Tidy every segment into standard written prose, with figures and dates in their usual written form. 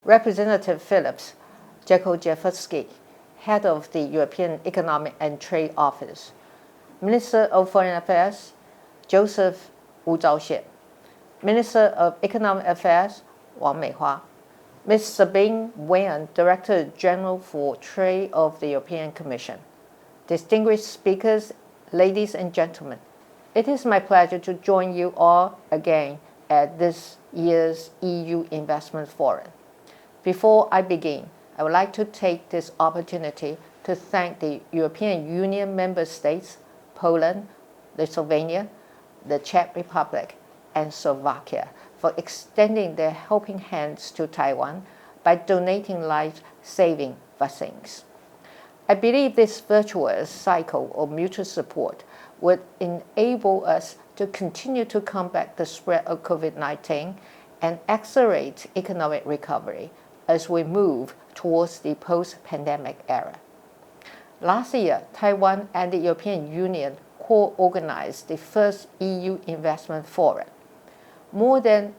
Representative Phillips Jakovsky, Head of the European Economic and Trade Office, Minister of Foreign Affairs Joseph Wu Zhaoxie, Minister of Economic Affairs Wang Meihua, Ms. Sabine Weyand, Director General for Trade of the European Commission. Distinguished speakers, ladies and gentlemen, it is my pleasure to join you all again at this year's EU Investment Forum. Before I begin, I would like to take this opportunity to thank the European Union member states, Poland, Lithuania, the Czech Republic, and Slovakia for extending their helping hands to Taiwan by donating life-saving vaccines. I believe this virtuous cycle of mutual support would enable us to continue to combat the spread of COVID-19 and accelerate economic recovery as we move towards the post-pandemic era. Last year, Taiwan and the European Union co-organized the first EU Investment Forum. More than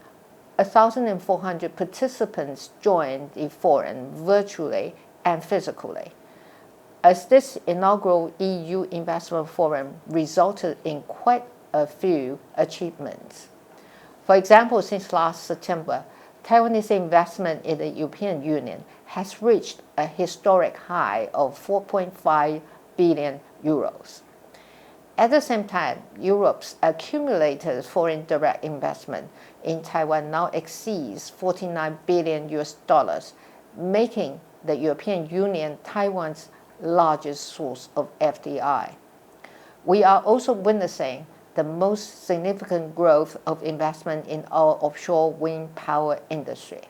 1,400 participants joined the forum virtually and physically. As this inaugural EU Investment Forum resulted in quite a few achievements. For example, since last September, Taiwanese investment in the European Union has reached a historic high of 4.5 billion euros. At the same time, Europe's accumulated foreign direct investment in Taiwan now exceeds $49 billion, making the European Union Taiwan's largest source of FDI. We are also witnessing the most significant growth of investment in our offshore wind power industry.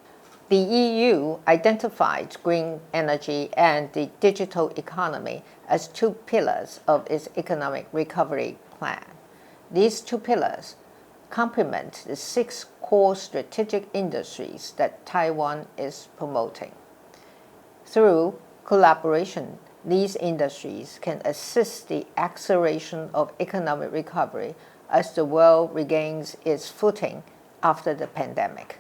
The EU identified green energy and the digital economy as two pillars of its economic recovery plan. These two pillars complement the 6 core strategic industries that Taiwan is promoting. Through collaboration, these industries can assist the acceleration of economic recovery as the world regains its footing after the pandemic.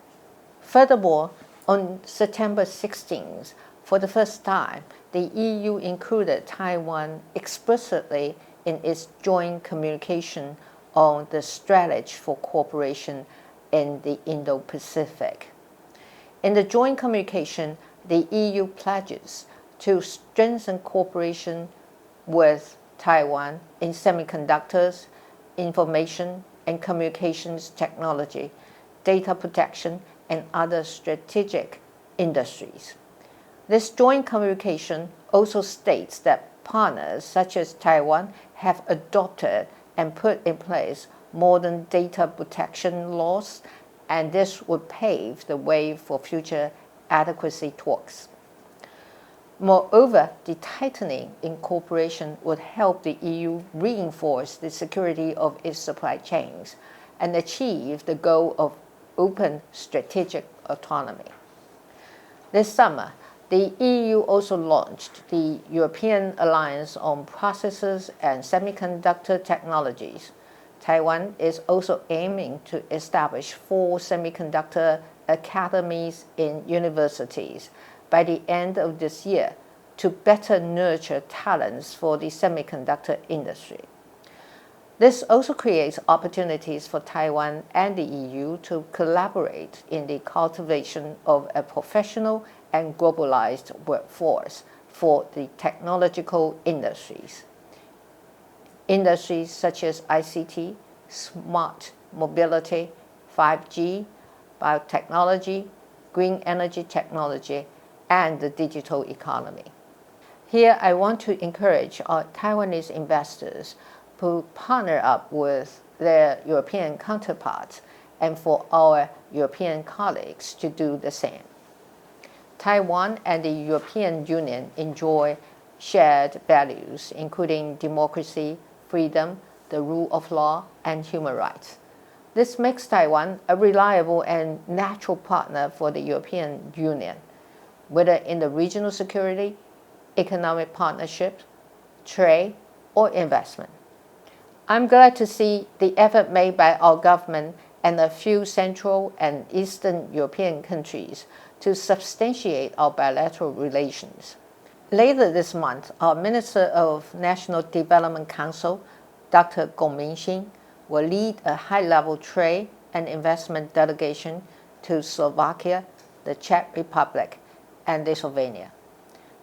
Furthermore, on September 16th, for the first time, the EU included Taiwan explicitly in its joint communication on the strategy for cooperation in the Indo-Pacific. In the joint communication, the EU pledges to strengthen cooperation with Taiwan in semiconductors, information and communications technology, data protection, and other strategic industries. This joint communication also states that partners such as Taiwan have adopted and put in place modern data protection laws, and this would pave the way for future adequacy talks. Moreover, the tightening in cooperation would help the EU reinforce the security of its supply chains and achieve the goal of open strategic autonomy. This summer, the EU also launched the European Alliance on Processors and Semiconductor Technologies. Taiwan is also aiming to establish 4 semiconductor academies in universities by the end of this year to better nurture talents for the semiconductor industry. This also creates opportunities for Taiwan and the EU to collaborate in the cultivation of a professional and globalized workforce for the technological industries. Industries such as ICT, smart mobility, 5G, biotechnology, green energy technology, and the digital economy. Here, I want to encourage our Taiwanese investors to partner up with their European counterparts and for our European colleagues to do the same. Taiwan and the European Union enjoy shared values, including democracy, freedom, the rule of law, and human rights. This makes Taiwan a reliable and natural partner for the European Union, whether in the regional security, economic partnership, trade, or investment. I'm glad to see the effort made by our government and a few Central and Eastern European countries to substantiate our bilateral relations. Later this month, our Minister of National Development Council, Dr. Gong Mingxin, will lead a high-level trade and investment delegation to Slovakia, the Czech Republic, and Lithuania.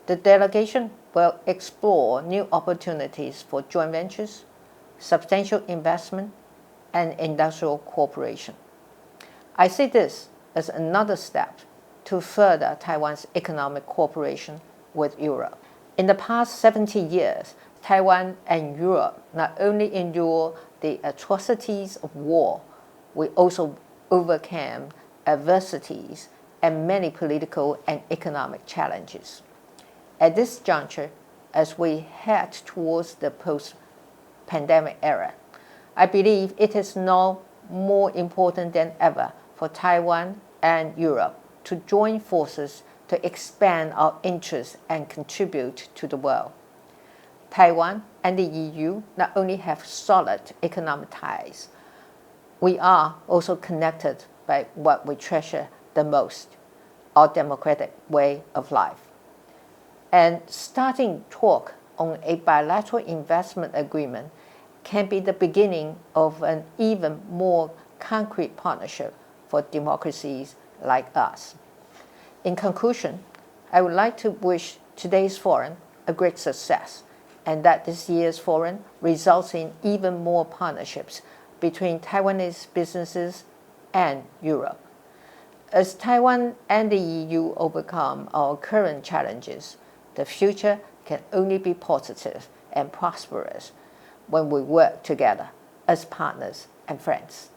The delegation will explore new opportunities for joint ventures, substantial investment, and industrial cooperation. I see this as another step to further Taiwan's economic cooperation with Europe. In the past 70 years, Taiwan and Europe not only endured the atrocities of war, we also overcame adversities and many political and economic challenges. At this juncture, as we head towards the post-pandemic era, I believe it is now more important than ever for Taiwan and Europe to join forces to expand our interests and contribute to the world. Taiwan and the EU not only have solid economic ties, we are also connected by what we treasure the most, our democratic way of life. And starting talk on a bilateral investment agreement can be the beginning of an even more concrete partnership for democracies like us. In conclusion, I would like to wish today's forum a great success, and that this year's forum results in even more partnerships between Taiwanese businesses and Europe. As Taiwan and the EU overcome our current challenges, the future can only be positive and prosperous when we work together as partners and friends.